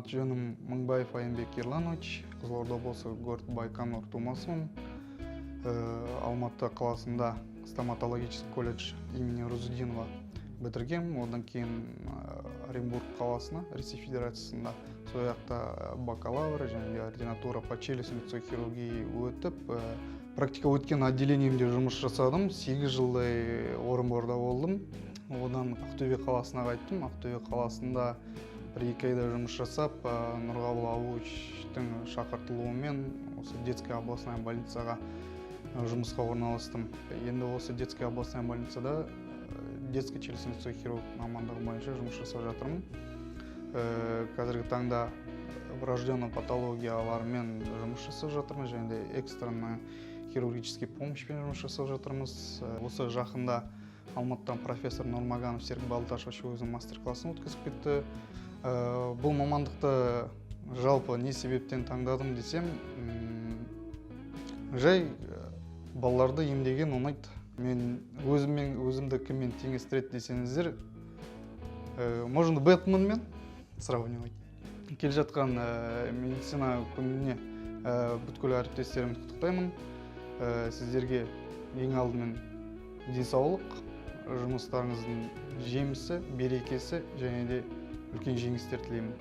аты жөнім Мыңбаев Айымбек Ерланович, Қызылорда облысы город Байконур тумасымын. Алматы қаласында стоматологический колледж имени Рузудинова бітіргем. Одан кейін Оренбург қаласына, Ресей Федерациясында сол жақта бакалавр және ординатура по челюстной хирургии өтіп, практика өткен отделениемде жұмыс жасадым. 8 жылдай Орынборда болдым. Одан Ақтөбе қаласына қайттым. Ақтөбе қаласында 1-2 айда жұмыс жасап, Нұрғабыл Абуовичтің шақыртылуымен осы детская областная больницаға жұмысқа орналастым. Енді осы детская областная больницада детский челюстно-лицевой хирург мамандығы бойынша жұмыс жасап жатырмын. Қазіргі таңда врожденный патологиялармен жұмыс жасап жатырмыз, және де экстренный хирургический помощьпен жұмыс жасап жатырмыз. Осы жақында Алматыдан профессор Нурмаганов Серік Балташевич өзінің мастер-классын өткізіп кетті. Бұл мамандықты жалпы не себептен таңдадым десем, жай балаларды емдеген ұнайды. Мен өзімді кіммен теңестіреді десеңіздер, можно Бэтменмен сравнивать. Келе жатқан медицина күніне бүткіл әріптестерімді құттықтаймын. Сіздерге ең алдымен денсаулық, жұмыстарыңыздың жемісі, берекесі және де үлкен жеңістер тілеймін.